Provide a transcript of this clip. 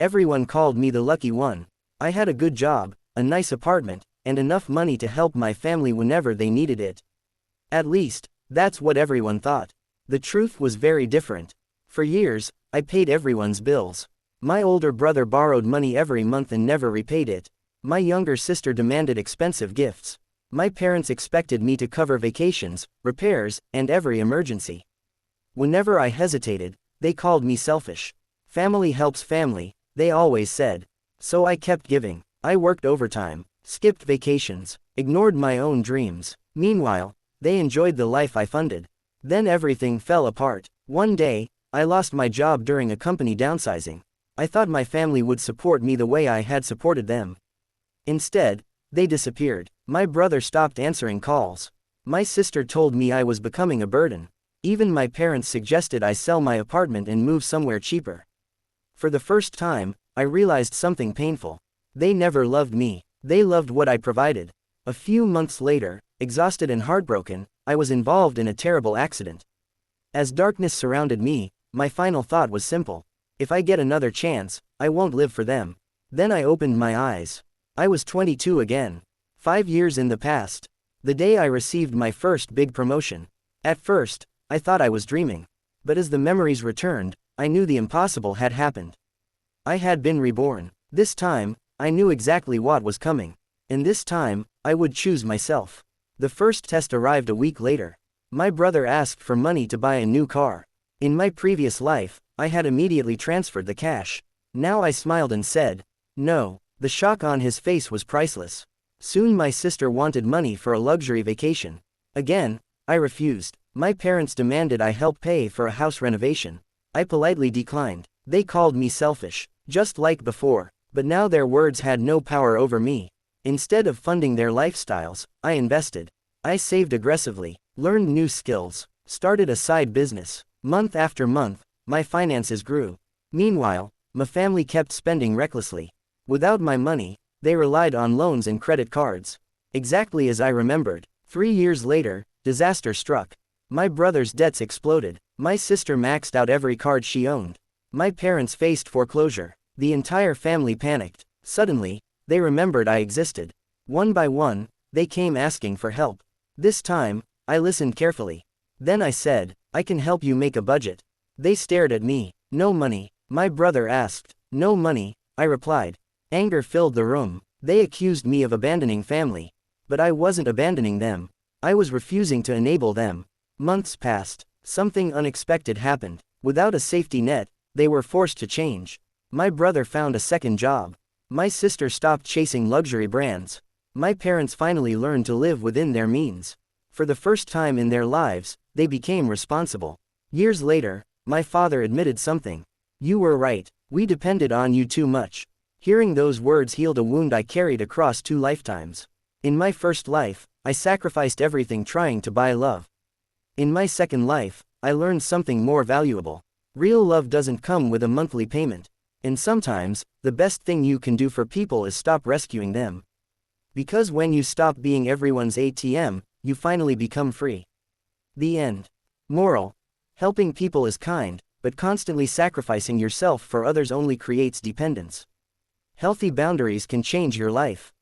Everyone called me the lucky one. I had a good job, a nice apartment, and enough money to help my family whenever they needed it. At least, that's what everyone thought. The truth was very different. For years, I paid everyone's bills. My older brother borrowed money every month and never repaid it. My younger sister demanded expensive gifts. My parents expected me to cover vacations, repairs, and every emergency. Whenever I hesitated, they called me selfish. Family helps family, they always said. So I kept giving. I worked overtime, skipped vacations, ignored my own dreams. Meanwhile, they enjoyed the life I funded. Then everything fell apart. One day, I lost my job during a company downsizing. I thought my family would support me the way I had supported them. Instead, they disappeared. My brother stopped answering calls. My sister told me I was becoming a burden. Even my parents suggested I sell my apartment and move somewhere cheaper. For the first time, I realized something painful. They never loved me. They loved what I provided. A few months later, exhausted and heartbroken, I was involved in a terrible accident. As darkness surrounded me, my final thought was simple. If I get another chance, I won't live for them. Then I opened my eyes. I was 22 again. 5 years in the past. The day I received my first big promotion. At first, I thought I was dreaming. But as the memories returned, I knew the impossible had happened. I had been reborn. This time, I knew exactly what was coming. And this time, I would choose myself. The first test arrived a week later. My brother asked for money to buy a new car. In my previous life, I had immediately transferred the cash. Now I smiled and said, no. The shock on his face was priceless. Soon my sister wanted money for a luxury vacation. Again, I refused. My parents demanded I help pay for a house renovation. I politely declined. They called me selfish, just like before, but now their words had no power over me. Instead of funding their lifestyles, I invested. I saved aggressively, learned new skills, started a side business. Month after month, my finances grew. Meanwhile, my family kept spending recklessly. Without my money, they relied on loans and credit cards. Exactly as I remembered. 3 years later, disaster struck. My brother's debts exploded. My sister maxed out every card she owned. My parents faced foreclosure. The entire family panicked. Suddenly, they remembered I existed. One by one, they came asking for help. This time, I listened carefully. Then I said, I can help you make a budget. They stared at me. No money. My brother asked. No money, I replied. Anger filled the room. They accused me of abandoning family. But I wasn't abandoning them. I was refusing to enable them. Months passed. Something unexpected happened. Without a safety net, they were forced to change. My brother found a second job. My sister stopped chasing luxury brands. My parents finally learned to live within their means. For the first time in their lives, they became responsible. Years later, my father admitted something. You were right. We depended on you too much. Hearing those words healed a wound I carried across 2 lifetimes. In my first life, I sacrificed everything trying to buy love. In my second life, I learned something more valuable. Real love doesn't come with a monthly payment. And sometimes, the best thing you can do for people is stop rescuing them. Because when you stop being everyone's ATM, you finally become free. The end. Moral: helping people is kind, but constantly sacrificing yourself for others only creates dependence. Healthy boundaries can change your life.